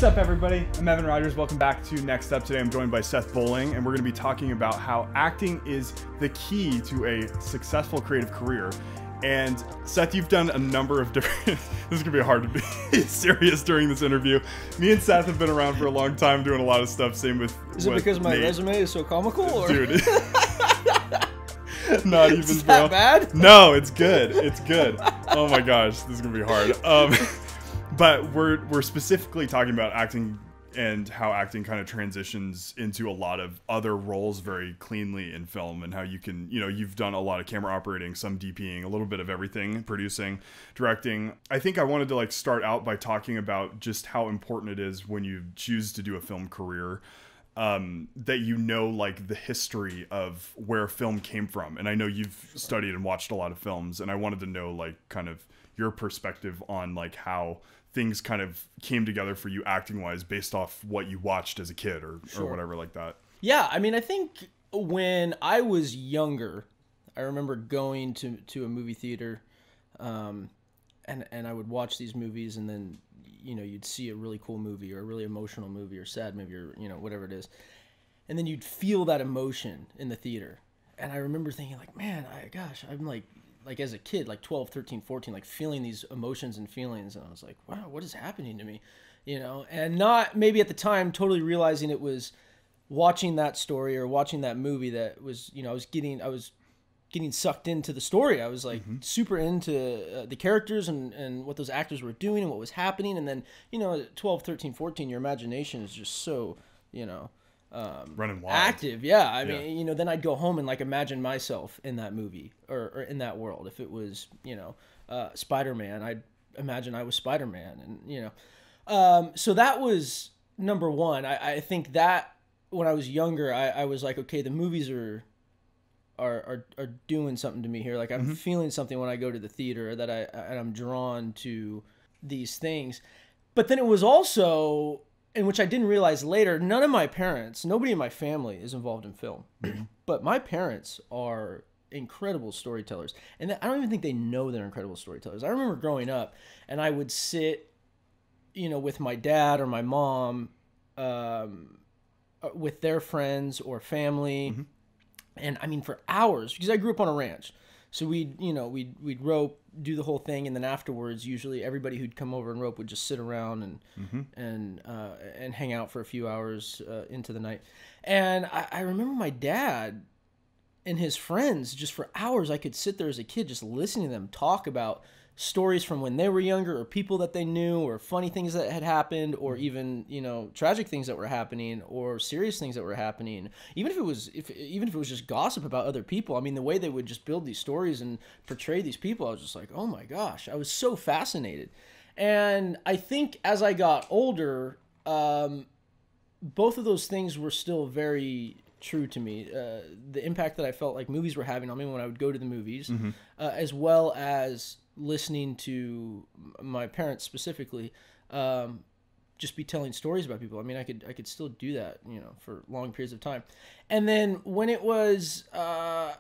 What's up, everybody? I'm Evan Rogers. Welcome back to Next Up. Today I'm joined by Seth Bowling, and we're going to be talking about how acting is the key to a successful creative career. And Seth, you've done a number of different... This is going to be hard to be serious during this interview. Me and Seth have been around for a long time doing a lot of stuff. Same with Is it because my Nate. resume is so comical? Or? Dude. Not even, Is bro. that bad? No, it's good. It's good. Oh my gosh, this is going to be hard. But we're specifically talking about acting and how acting kind of transitions into a lot of other roles very cleanly in film, and how you can, you've done a lot of camera operating, some DPing, a little bit of everything, producing, directing. I think I wanted to start out by talking about just how important it is when you choose to do a film career, that the history of where film came from. And I know you've studied and watched a lot of films, and I wanted to know kind of your perspective on how things kind of came together for you acting wise based off what you watched as a kid or whatever like that. Yeah, I mean, I think when I was younger, I remember going to a movie theater, and I would watch these movies, and then you'd see a really cool movie or a really emotional movie or sad movie or whatever it is, and then you'd feel that emotion in the theater. And I remember thinking man, I'm like as a kid, 12, 13, 14, feeling these emotions and feelings. And I was like, wow, what is happening to me? And not maybe at the time totally realizing it was watching that story or watching that movie that was, I was getting sucked into the story. I was super into the characters and what those actors were doing and what was happening. And then, at 12, 13, 14, your imagination is just so, running wild. Active. Yeah. I mean, then I'd go home and imagine myself in that movie or in that world. If it was, Spider-Man, I'd imagine I was Spider-Man, and, so that was number one. I think that when I was younger, I was like, okay, the movies are doing something to me here. I'm feeling something when I go to the theater, that I'm drawn to these things. But then it was also, and which I didn't realize later, nobody in my family is involved in film. But my parents are incredible storytellers. And I don't even think they know they're incredible storytellers. I remember growing up, and I would sit, with my dad or my mom, with their friends or family. And I mean, for hours, because I grew up on a ranch. So we'd rope, do the whole thing, and then afterwards, usually everybody who'd come over and rope would just sit around and hang out for a few hours into the night. And I remember my dad and his friends, just for hours, I could sit there as a kid just listening to them talk about stories from when they were younger, or people that they knew, or funny things that had happened, or even tragic things that were happening, or serious things that were happening. Even if it was just gossip about other people. I mean, the way they would just build these stories and portray these people, I was just like, oh my gosh, I was so fascinated. And I think as I got older, both of those things were still very true to me. The impact that I felt like movies were having on me when I would go to the movies, as well as listening to my parents specifically, just be telling stories about people. I mean, I could still do that, for long periods of time. And then when it was, I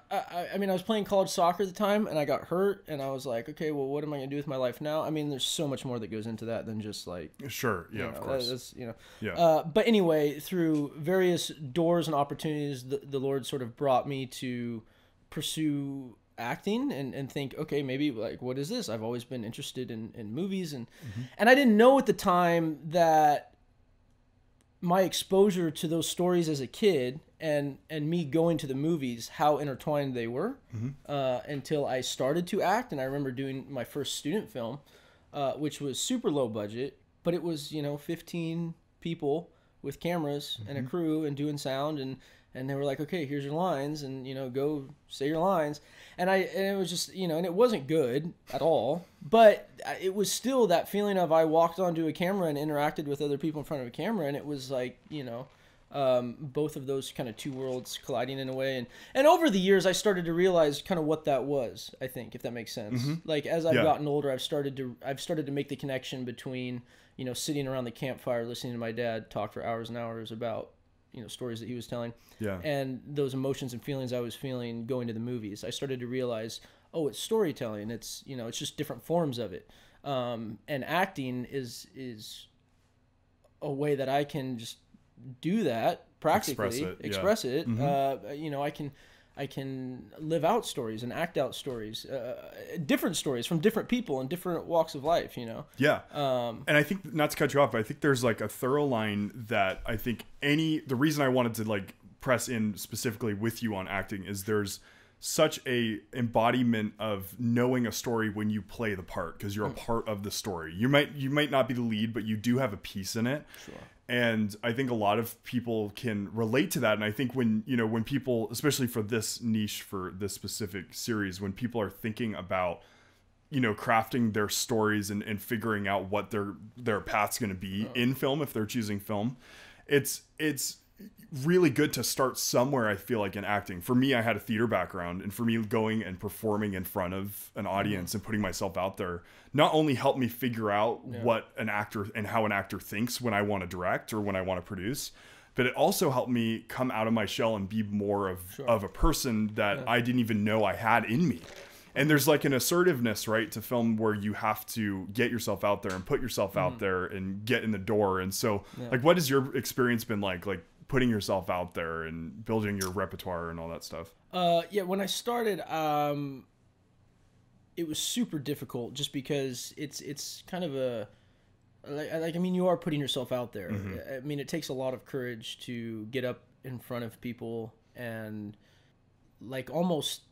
was playing college soccer at the time, and I got hurt, and I was like, okay, well, what am I gonna do with my life now? I mean, there's so much more that goes into that than just sure, yeah, of course, that's, yeah. But anyway, through various doors and opportunities, the Lord sort of brought me to pursue acting and think, okay, maybe what is this? I've always been interested in movies, and I didn't know at the time that my exposure to those stories as a kid and me going to the movies, how intertwined they were, until I started to act. And I remember doing my first student film, which was super low budget, but it was 15 people with cameras and a crew and doing sound, and they were like, okay, here's your lines, and go say your lines. And it was just, and it wasn't good at all, but it was still that feeling of, I walked onto a camera and interacted with other people in front of a camera, and it was like, both of those kind of two worlds colliding in a way. And over the years, I started to realize kind of what that was, I think, if that makes sense. As I've gotten older, I've started to make the connection between, sitting around the campfire, listening to my dad talk for hours and hours about stories that he was telling, and those emotions and feelings I was feeling going to the movies. I started to realize, oh, it's storytelling. It's it's just different forms of it. And acting is a way that I can just do that practically, express it. You know, I can live out stories and act out stories, different stories from different people in different walks of life, you know? Yeah. And I think, not to cut you off, but I think there's like a thorough line that I think the reason I wanted to like press in specifically with you on acting is there's such a embodiment of knowing a story when you play the part, because you're a part of the story. You might not be the lead, but you do have a piece in it. Sure. And I think a lot of people can relate to that. And I think when people, especially for this niche, for this specific series, when people are thinking about, crafting their stories and figuring out what their path's going to be in film, if they're choosing film, it's really good to start somewhere. I feel like in acting, for me, I had a theater background, and for me, going and performing in front of an audience and putting myself out there not only helped me figure out what an actor and how an actor thinks when I want to direct or when I want to produce, but it also helped me come out of my shell and be more of a person that I didn't even know I had in me. And there's like an assertiveness, right, to film where you have to get yourself out there and put yourself out there and get in the door. And so like, what has your experience been like putting yourself out there and building your repertoire and all that stuff? When I started, it was super difficult just because it's kind of you are putting yourself out there. I mean, it takes a lot of courage to get up in front of people and like almost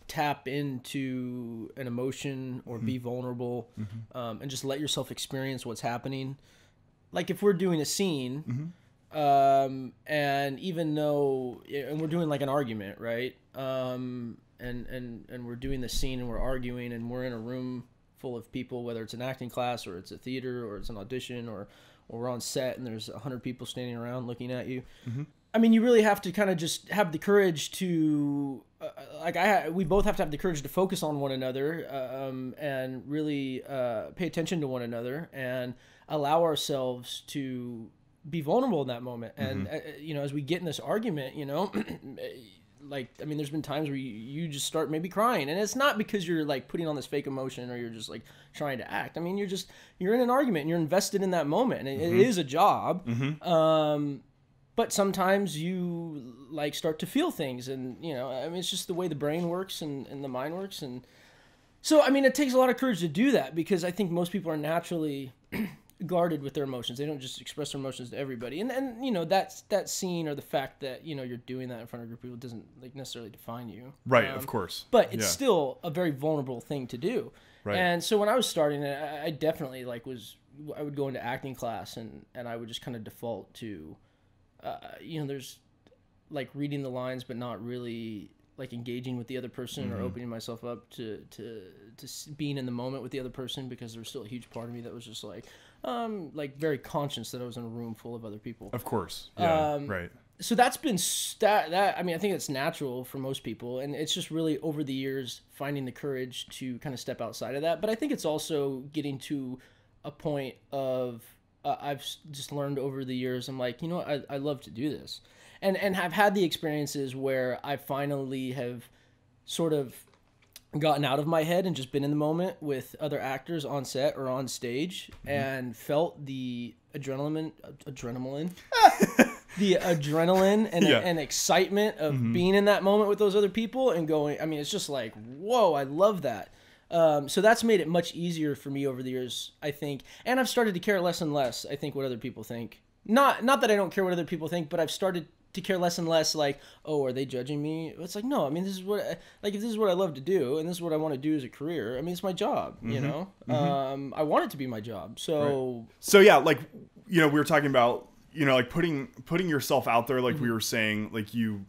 tap into an emotion or be vulnerable, and just let yourself experience what's happening. Like if we're doing a scene, and even though, and we're doing like an argument, right? And we're doing the scene and we're arguing and we're in a room full of people, whether it's an acting class or it's a theater or it's an audition or we're on set and there's 100 people standing around looking at you. I mean, you really have to kind of just have the courage to, we both have to have the courage to focus on one another, and really pay attention to one another and allow ourselves to be vulnerable in that moment. And, as we get in this argument, there's been times where you just start maybe crying, and it's not because you're like putting on this fake emotion or you're just like trying to act. I mean, you're in an argument and you're invested in that moment, and it is a job. But sometimes you like start to feel things, and it's just the way the brain works and the mind works. And so, I mean, it takes a lot of courage to do that, because I think most people are naturally guarded with their emotions. They don't just express their emotions to everybody. And that scene, or the fact that, you're doing that in front of a group of people, doesn't like necessarily define you. Right. Of course. But it's still a very vulnerable thing to do. Right. And so when I was starting it, I definitely I would go into acting class and I would just kind of default to, there's like reading the lines, but not really like engaging with the other person or opening myself up to being in the moment with the other person, because there's still a huge part of me that was just like very conscious that I was in a room full of other people. Of course. Yeah. Right. So that's been that. I mean, I think it's natural for most people, and it's just really over the years finding the courage to kind of step outside of that. But I think it's also getting to a point of I've just learned over the years. I'm like, I love to do this, and have had the experiences where I finally have sort of gotten out of my head and just been in the moment with other actors on set or on stage, and felt the adrenaline and excitement of being in that moment with those other people and going, I mean, it's just like, whoa, I love that. So that's made it much easier for me over the years, I think. And I've started to care less and less, I think, what other people think. Not that I don't care what other people think, but I've started to care less and less, like, oh, are they judging me? It's like, no, I mean, if this is what I love to do and this is what I want to do as a career, I mean, it's my job, I want it to be my job. So, right. So yeah, like, we were talking about, like putting yourself out there, like we were saying, like you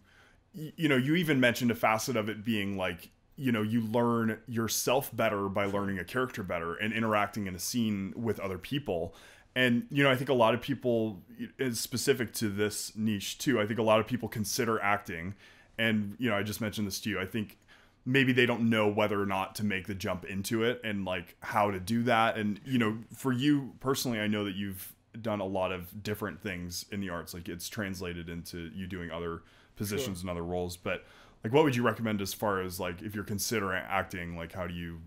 even mentioned a facet of it being like, you learn yourself better by learning a character better and interacting in a scene with other people. And, I think a lot of people, is specific to this niche too, I think a lot of people consider acting, and, I just mentioned this to you, I think maybe they don't know whether or not to make the jump into it and like how to do that. And, for you personally, I know that you've done a lot of different things in the arts, like it's translated into you doing other positions and other roles, but like, what would you recommend as far as like, if you're considering acting, like how do you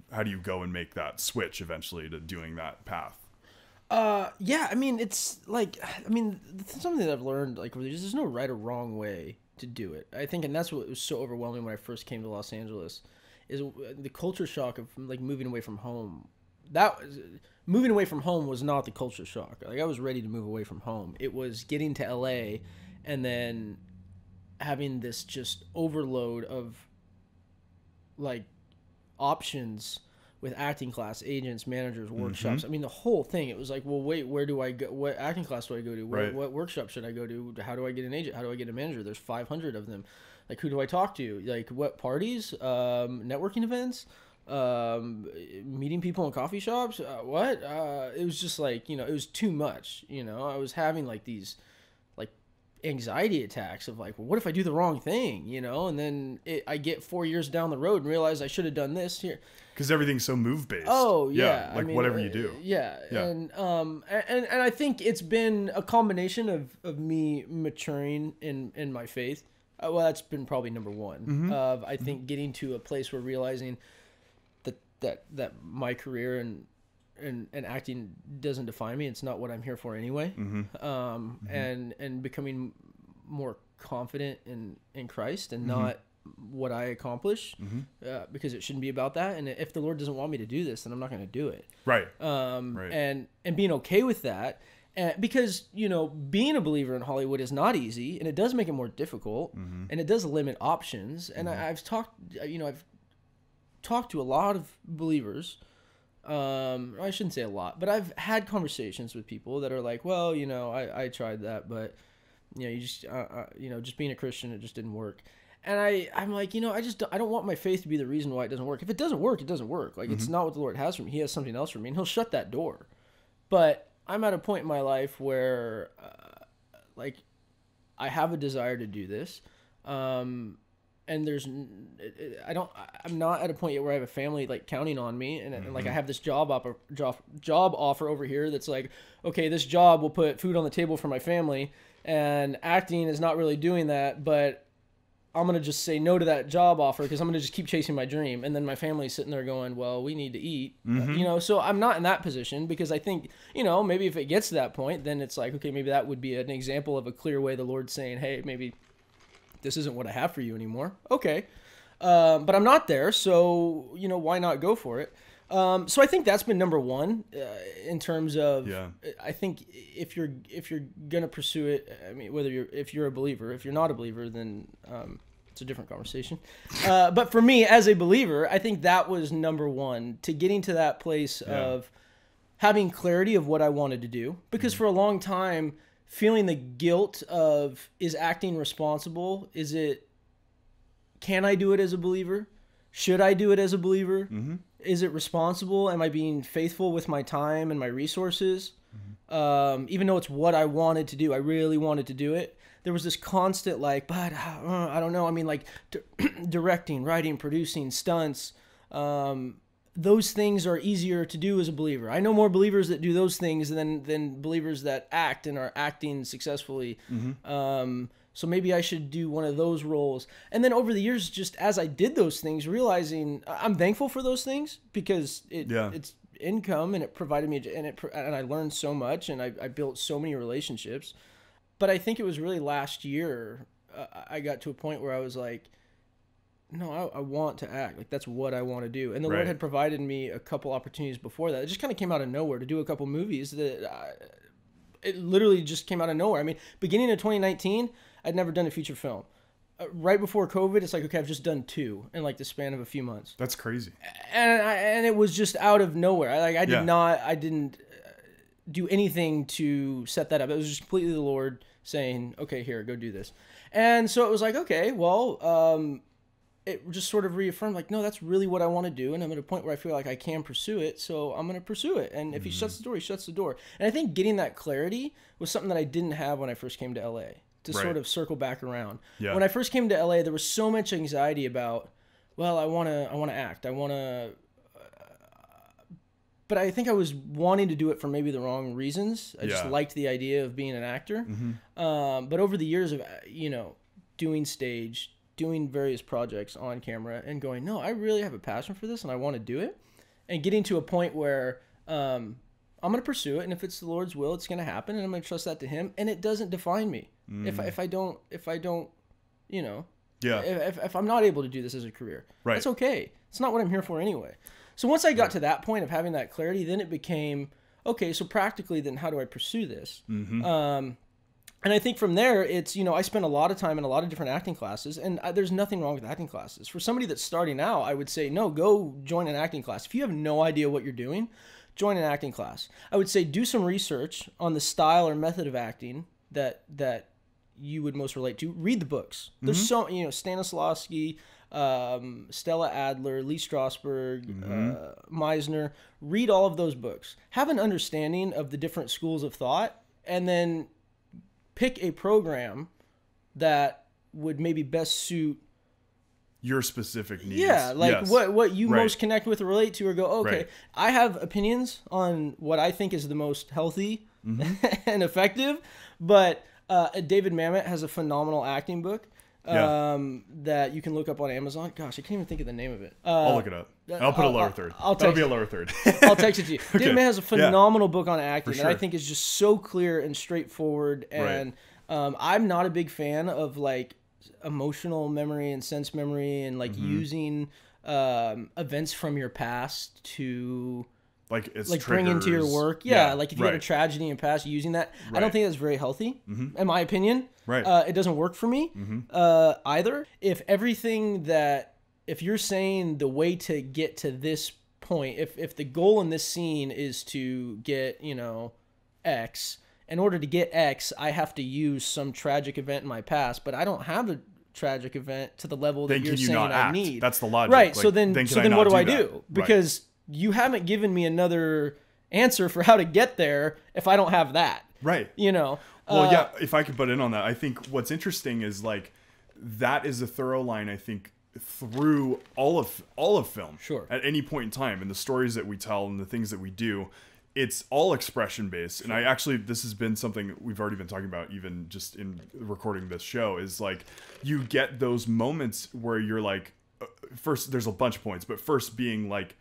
go and make that switch eventually to doing that path? Yeah, I mean, it's like, I mean, something that I've learned, like, there's no right or wrong way to do it. I think, and that's what was so overwhelming when I first came to Los Angeles, is the culture shock of, like, moving away from home. Moving away from home was not the culture shock. Like, I was ready to move away from home. It was getting to LA and then having this just overload of, like, options with acting class, agents, managers, workshops. I mean, the whole thing. It was like, well, wait, where do I go? What acting class do I go to? What workshop should I go to? How do I get an agent? How do I get a manager? There's 500 of them. Like, who do I talk to? Like, what parties? Networking events? Meeting people in coffee shops? What? It was just like, it was too much. I was having like these like anxiety attacks of like, well, what if I do the wrong thing? And then I get 4 years down the road and realize I should have done this here. Because everything's so move based. Oh yeah, like, I mean, whatever you do. Yeah. And I think it's been a combination of me maturing in my faith. Well, that's been probably number one. Of I think getting to a place where realizing that my career and acting doesn't define me. It's not what I'm here for anyway. And becoming more confident in Christ and not what I accomplish, because it shouldn't be about that. And if the Lord doesn't want me to do this, then I'm not going to do it. Right. And being okay with that. Because, being a believer in Hollywood is not easy, and it does make it more difficult, and it does limit options. And I've talked to a lot of believers. I shouldn't say a lot, but I've had conversations with people that are like, well, I tried that, but you just, just being a Christian, it just didn't work. And I'm like, I don't want my faith to be the reason why it doesn't work. If it doesn't work, it doesn't work. Like, it's not what the Lord has for me. He has something else for me, and he'll shut that door. But I'm at a point in my life where, like, I have a desire to do this. And I'm not at a point yet where I have a family like counting on me, and like I have this job offer over here that's like, okay, this job will put food on the table for my family, and acting is not really doing that, but I'm going to just say no to that job offer because I'm going to just keep chasing my dream. And then my family's sitting there going, well, we need to eat, so I'm not in that position because I think, maybe if it gets to that point, then it's like, okay, maybe that would be an example of a clear way the Lord's saying, hey, maybe this isn't what I have for you anymore. Okay. But I'm not there. So, why not go for it? So I think that's been number one, in terms of, I think if you're going to pursue it, I mean, if you're a believer, if you're not a believer, then, it's a different conversation. But for me as a believer, I think that was number one, to getting to that place of having clarity of what I wanted to do, because for a long time, feeling the guilt of, is acting responsible? Can I do it as a believer? Should I do it as a believer? Is it responsible? Am I being faithful with my time and my resources? Even though it's what I wanted to do, I really wanted to do it. There was this constant like, but I don't know. I mean, like directing, writing, producing, stunts. Those things are easier to do as a believer. I know more believers that do those things than believers that act and are acting successfully. So maybe I should do one of those roles. And then over the years, just as I did those things, realizing I'm thankful for those things because it's income and it provided me, and I learned so much and I built so many relationships. But I think it was really last year I got to a point where I was like, no, I want to act. Like, that's what I want to do. And the Lord had provided me a couple opportunities before that. It just kind of came out of nowhere to do a couple movies that it literally just came out of nowhere. I mean, beginning of 2019, I'd never done a feature film. Right before COVID, it's like, okay, I've just done 2 in like the span of a few months. That's crazy. And it was just out of nowhere. I didn't do anything to set that up. It was just completely the Lord saying, okay, here, go do this. And so it was like, okay, well, it just sort of reaffirmed, like, no, that's really what I want to do, and I'm at a point where I feel like I can pursue it, so I'm going to pursue it. And if he shuts the door, he shuts the door. And I think getting that clarity was something that I didn't have when I first came to LA, to sort of circle back around. When I first came to LA, there was so much anxiety about, well, I want to act. I want to... But I think I was wanting to do it for maybe the wrong reasons. I just liked the idea of being an actor. But over the years of, doing stage, doing various projects on camera and going, no, I really have a passion for this and I want to do it. And getting to a point where I'm going going to pursue it, and if it's the Lord's will, it's going to happen, and I'm going to trust that to Him, and it doesn't define me. If I don't, you know, if I'm not able to do this as a career, that's okay. It's not what I'm here for anyway. So once I got to that point of having that clarity, then it became, okay, so practically, then how do I pursue this? And I think from there, it's, you know, I spent a lot of time in a lot of different acting classes, and there's nothing wrong with acting classes. For somebody that's starting out, I would say, no, go join an acting class. If you have no idea what you're doing, join an acting class. I would say do some research on the style or method of acting that you would most relate to. Read the books. There's so, you know, Stanislavski, Stella Adler, Lee Strasberg, Meisner. Read all of those books. Have an understanding of the different schools of thought, and then pick a program that would maybe best suit your specific needs. Yeah, like what you most connect with or relate to, or go, okay, I have opinions on what I think is the most healthy and effective, but David Mamet has a phenomenal acting book that you can look up on Amazon. Gosh, I can't even think of the name of it. I'll look it up. I'll put a lower third. That'll be a lower third. I'll text it to you. David Mamet has a phenomenal book on acting that I think is just so clear and straightforward. And I'm not a big fan of like emotional memory and sense memory and like using events from your past to like bring into your work. Like if you had a tragedy in your past, using that. I don't think that's very healthy, in my opinion. It doesn't work for me either. If you're saying the way to get to this point, if the goal in this scene is to get, you know, X, in order to get X, I have to use some tragic event in my past, but I don't have a tragic event to the level that you're saying I need. That's the logic. Right. Like, so then what do I do? Because you haven't given me another answer for how to get there if I don't have that. Right. You know. Well, if I could butt in on that, I think what's interesting is like that is a thorough line, I think, through all of film. Sure. At any point in time, and the stories that we tell and the things that we do, it's all expression based. And this has been something we've already been talking about, even just in recording this show, is like you get those moments where you're like, first, there's a bunch of points, but first being like,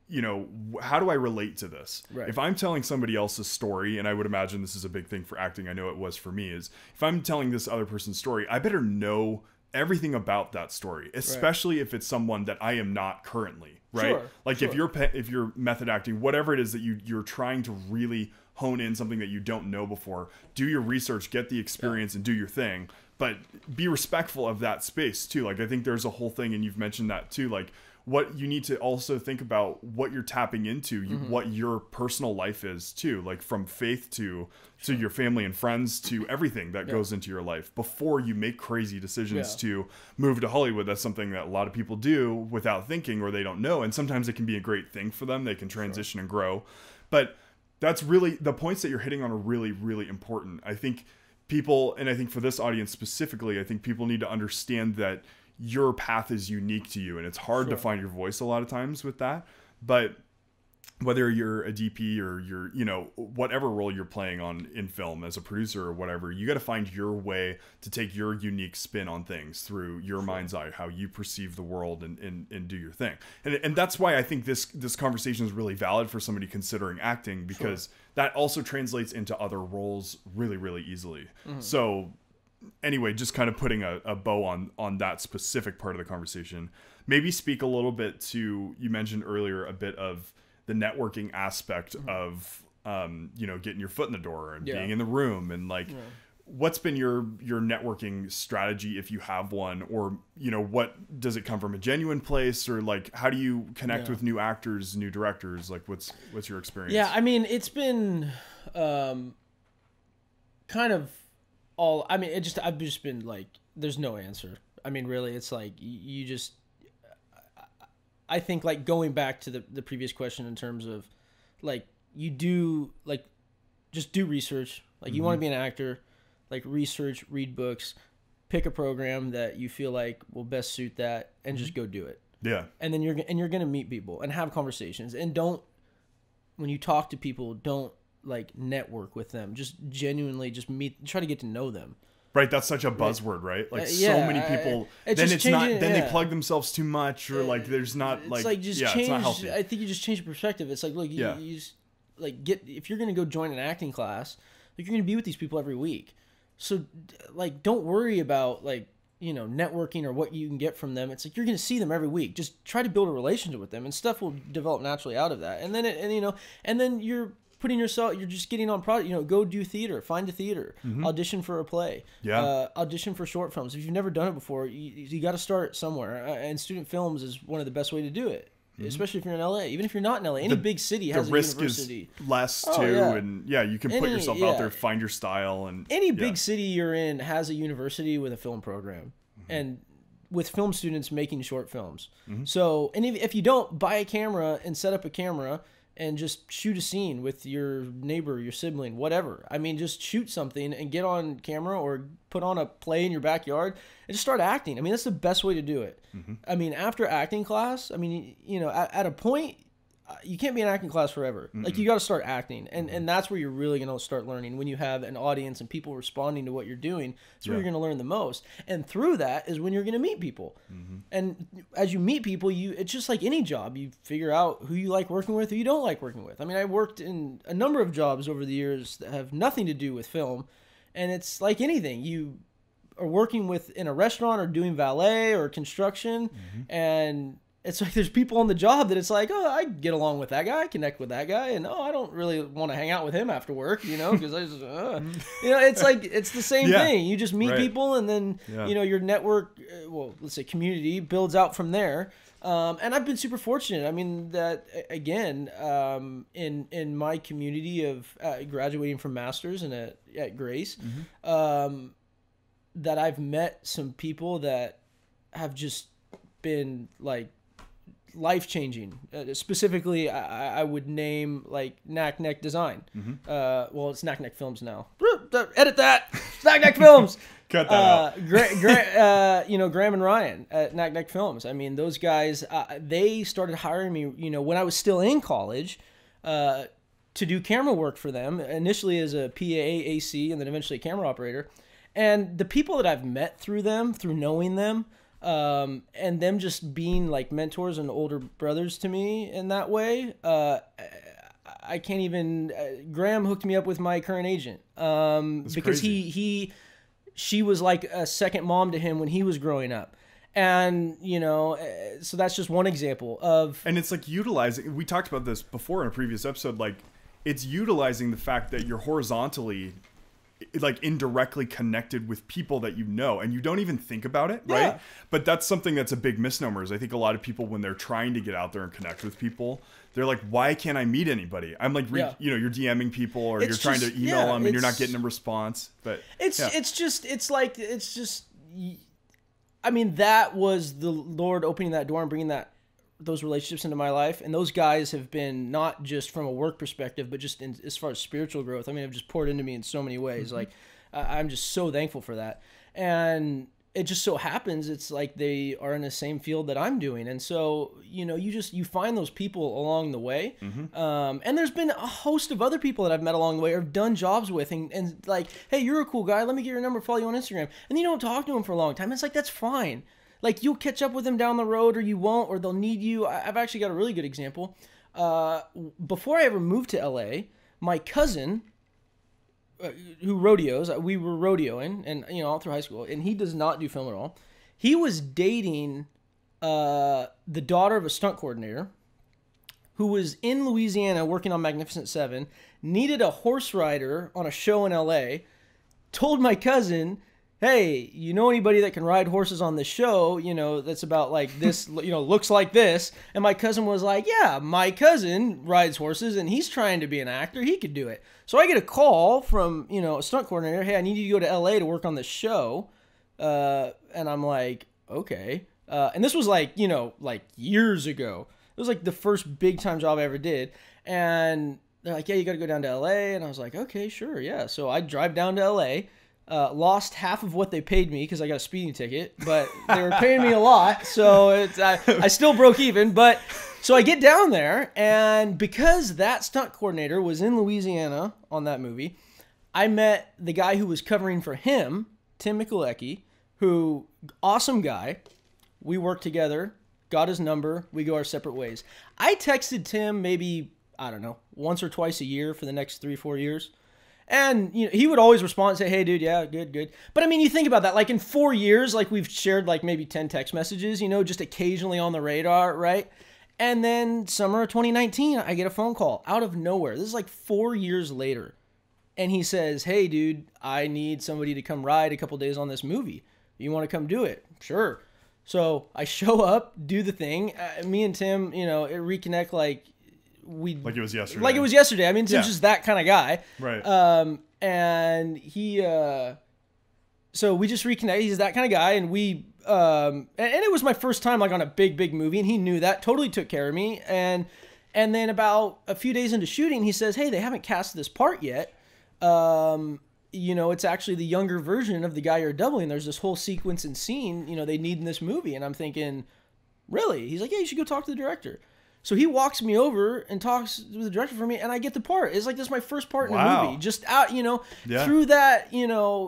you know, how do I relate to this? Right. If I'm telling somebody else's story, and I would imagine this is a big thing for acting, I know it was for me, is if I'm telling this other person's story, I better know everything about that story, especially if it's someone that I am not currently, right? Like if you're method acting, whatever it is that you're trying to really hone in something that you don't know before, do your research, get the experience and do your thing, but be respectful of that space too. Like I think there's a whole thing, and you've mentioned that too, like what you need to also think about what you're tapping into, what your personal life is too, like from faith to your family and friends to everything that goes into your life before you make crazy decisions to move to Hollywood. That's something that a lot of people do without thinking, or they don't know. And sometimes it can be a great thing for them. They can transition and grow. But that's really, the points that you're hitting on are really, really important. I think people, and I think for this audience specifically, I think people need to understand that your path is unique to you, and it's hard to find your voice a lot of times with that. But whether you're a DP or you're, you know, whatever role you're playing on in film as a producer or whatever, you got to find your way to take your unique spin on things through your mind's eye, how you perceive the world, and do your thing. And that's why I think this conversation is really valid for somebody considering acting, because that also translates into other roles really, really easily. So anyway, just kind of putting a bow on that specific part of the conversation. Maybe speak a little bit to, you mentioned earlier a bit of the networking aspect of, you know, getting your foot in the door and being in the room, and like, what's been your networking strategy, if you have one, or, you know, what does it come from a genuine place, or like, how do you connect with new actors, new directors? Like what's your experience? Yeah. I mean, it's been, kind of all, I mean, I've just been like, there's no answer. I mean, really, it's like, you just, I think like going back to the previous question in terms of like, you do like, just do research. Like you want to be an actor, like research, read books, pick a program that you feel like will best suit that, and just go do it. Yeah. And then you're going to meet people and have conversations, and when you talk to people, don't like network with them. Just genuinely just try to get to know them. Right, that's such a buzzword, right? Like so many people. Then it's not. Then they plug themselves too much, or like there's not like. It's like just change. It's not healthy. I think you just change your perspective. It's like, look, you just if you're going to go join an acting class, like, you're going to be with these people every week. So like, don't worry about like, networking or what you can get from them. It's like, you're going to see them every week. Just try to build a relationship with them, and stuff will develop naturally out of that. And then, and then you're putting yourself, you're just getting on product, go do theater, find a theater, audition for a play, audition for short films. If you've never done it before, you got to start somewhere. And student films is one of the best way to do it. Especially if you're in LA. Even if you're not in LA, any big city has a university. Is less too, and you can put yourself out there, find your style, and any big city you're in has a university with a film program, and with film students making short films. So, and if you don't, buy a camera and set up a camera and just shoot a scene with your neighbor, your sibling, whatever. I mean, just shoot something and get on camera, or put on a play in your backyard and just start acting. I mean, that's the best way to do it. I mean, after acting class, I mean, at a point, you can't be in acting class forever. Like, you got to start acting. And that's where you're really going to start learning. When you have an audience and people responding to what you're doing, that's where you're going to learn the most. And through that is when you're going to meet people. And as you meet people, it's just like any job. You figure out who you like working with, who you don't like working with. I mean, I worked in a number of jobs over the years that have nothing to do with film. And it's like anything. You are working in a restaurant, or doing valet or construction, and it's like there's people on the job that it's like, oh, I get along with that guy, I connect with that guy, and I don't really want to hang out with him after work, because I just, it's like, it's the same thing. You just meet people, and then your network, let's say community, builds out from there. And I've been super fortunate. I mean, that again, in my community of graduating from masters and at Grace, that I've met some people that have just been like life-changing. Specifically, I would name like Knack Neck Design. It's Knack Neck Films now. Edit that. Knack Neck Films. Cut that out. Graham and Ryan at Knack Neck Films. I mean, those guys, they started hiring me, when I was still in college, to do camera work for them, initially as a PA, AC, and then eventually a camera operator. And the people that I've met through them, through knowing them, and them just being like mentors and older brothers to me in that way, I can't even. Graham hooked me up with my current agent, because she was like a second mom to him when he was growing up. And, so that's just one example of. And it's like utilizing, we talked about this before in a previous episode, like it's utilizing the fact that you're horizontally, like indirectly connected with people that and you don't even think about it, right? But that's something that's a big misnomer. Is I think a lot of people, when they're trying to get out there and connect with people, they're like, why can't I meet anybody? I'm like, you're DMing people, or you're trying to email them, and you're not getting a response. But I mean, that was the Lord opening that door and bringing those relationships into my life. And those guys have been not just from a work perspective, but just as far as spiritual growth. I mean, have just poured into me in so many ways. Like, I'm just so thankful for that. And it just so happens it's like they are in the same field that I'm doing. And so, you find those people along the way. And there's been a host of other people that I've met along the way, or have done jobs with, and like, hey, you're a cool guy, let me get your number, follow you on Instagram. And you don't talk to them for a long time. It's like, that's fine. Like, you'll catch up with them down the road, or you won't, or they'll need you. I've actually got a really good example. Before I ever moved to LA, my cousin, who rodeos, we were rodeoing, and all through high school, and he does not do film at all. He was dating the daughter of a stunt coordinator who was in Louisiana working on Magnificent Seven, needed a horse rider on a show in LA, told my cousin, hey, you know anybody that can ride horses on this show, that's about like this, looks like this? And my cousin was like, yeah, my cousin rides horses and he's trying to be an actor. He could do it. So I get a call from, a stunt coordinator. Hey, I need you to go to LA to work on this show. And I'm like, okay. And this was like, like years ago. It was like the first big time job I ever did. And they're like, yeah, you got to go down to LA. And I was like, okay, sure. Yeah. So I drive down to LA. Lost half of what they paid me because I got a speeding ticket, but they were paying me a lot, so I still broke even. But so I get down there, and because that stunt coordinator was in Louisiana on that movie, I met the guy who was covering for him, Tim Mikulecki, who, awesome guy. We worked together, got his number, we go our separate ways. I texted Tim maybe I don't know, once or twice a year for the next 3-4 years. And he would always respond and say, hey, dude, yeah, good. But I mean, you think about that, like in 4 years, like we've shared like maybe 10 text messages, just occasionally on the radar, right? And then summer of 2019, I get a phone call out of nowhere. This is like 4 years later. And he says, hey, dude, I need somebody to come ride a couple days on this movie. You want to come do it? Sure. So I show up, do the thing. Me and Tim, it reconnect like it was yesterday. Like it was yesterday. I mean, Tim's just that kind of guy. Right. And he, so we just reconnect. He's that kind of guy. And we, and it was my first time like on a big movie, and he knew that, totally took care of me. And then about a few days into shooting, he says, hey, they haven't cast this part yet. It's actually the younger version of the guy you're doubling. There's this whole sequence and scene, they need in this movie. And I'm thinking, really? He's like, yeah, you should go talk to the director. So he walks me over and talks to the director for me, and I get the part. It's like, this is my first part in a movie. Just out, through that,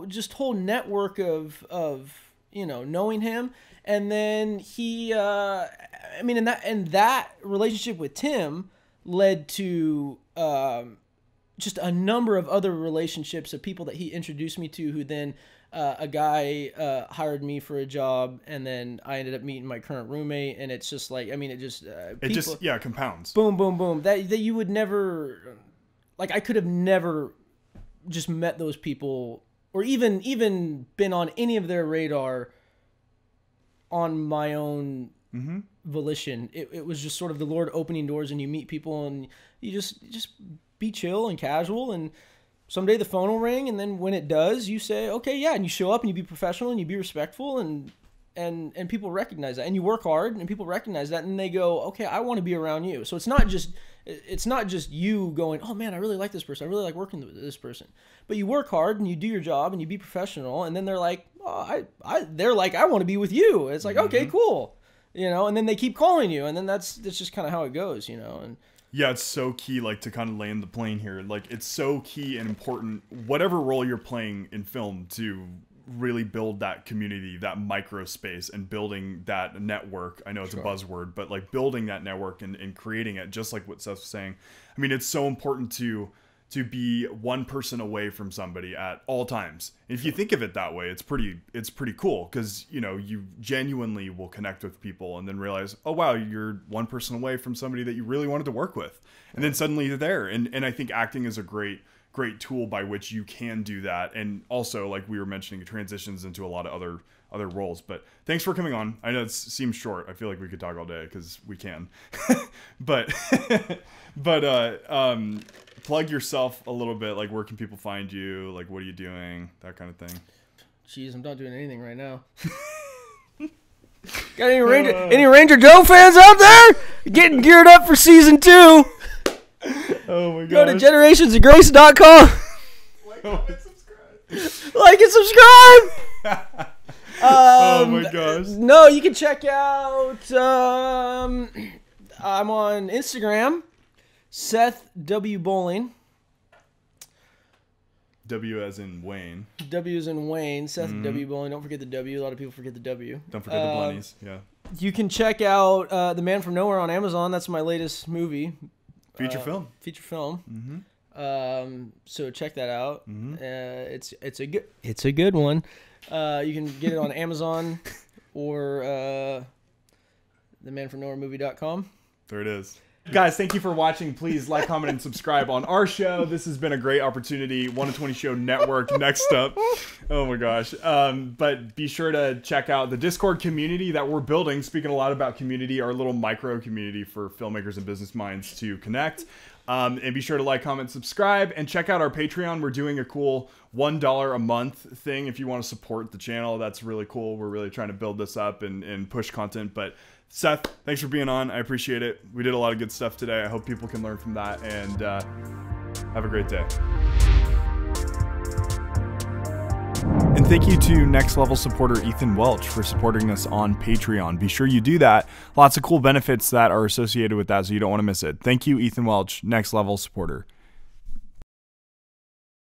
just whole network of knowing him. And then he, and that relationship with Tim led to, just a number of other relationships of people that he introduced me to, who then a guy hired me for a job, and then I ended up meeting my current roommate, and it's just like, it compounds. Boom, boom, boom. That you would never, like, I could have never just met those people or even been on any of their radar on my own volition. It was just sort of the Lord opening doors, and you meet people, and you just be chill and casual, and someday the phone will ring, and then when it does, you say, okay, yeah, and you show up and you be professional and you be respectful, and people recognize that, and you work hard, and people recognize that, and they go, okay, I want to be around you. So it's not just you going, oh man, I really like this person, I really like working with this person, but you work hard and you do your job and you be professional, and then they're like, oh, I want to be with you. It's like, okay, cool, and then they keep calling you, and then that's just kind of how it goes, and yeah, it's so key, like, to kind of land the plane here. Like, it's so key and important, whatever role you're playing in film, to really build that community, that micro space, and building that network. I know it's a buzzword, but like building that network and creating it, just like what Seth was saying. I mean, it's so important to be one person away from somebody at all times. If you think of it that way, it's pretty cool, because you genuinely will connect with people and then realize, oh wow, you're one person away from somebody that you really wanted to work with, and then suddenly you're there. And I think acting is a great tool by which you can do that, and also, like we were mentioning, it transitions into a lot of other roles. But thanks for coming on. I know it seems short. I feel like we could talk all day, because we can. but plug yourself a little bit. Like, where can people find you? Like, what are you doing? That kind of thing. Jeez, I'm not doing anything right now. Got any Ranger Joe fans out there? Getting geared up for season 2. Oh my god. Go to generationsofgrace.com. Like and subscribe. Oh my gosh. No, you can check out I'm on Instagram, Seth W. Bowling. W as in Wayne. W as in Wayne. Seth W. Bowling. Don't forget the W. A lot of people forget the W. Don't forget the bunnies. Yeah. You can check out The Man from Nowhere on Amazon. That's my latest movie. Feature film. So check that out. It's a good one. You can get it on Amazon or themanfromnowheremovie.com. There it is. Guys, thank you for watching. Please like, comment, and subscribe on our show. This has been a great opportunity. 1 in 20 Show Network next up. Oh my gosh. But be sure to check out the Discord community that we're building. Speaking a lot about community, our little micro community for filmmakers and business minds to connect. And be sure to like, comment, subscribe, and check out our Patreon. We're doing a cool $1 a month thing if you want to support the channel. That's really cool. We're really trying to build this up and push content. But Seth, thanks for being on. I appreciate it. We did a lot of good stuff today. I hope people can learn from that, and have a great day. And thank you to Next Level supporter Ethan Welch for supporting us on Patreon. Be sure you do that. Lots of cool benefits that are associated with that, so you don't want to miss it. Thank you, Ethan Welch, Next Level supporter.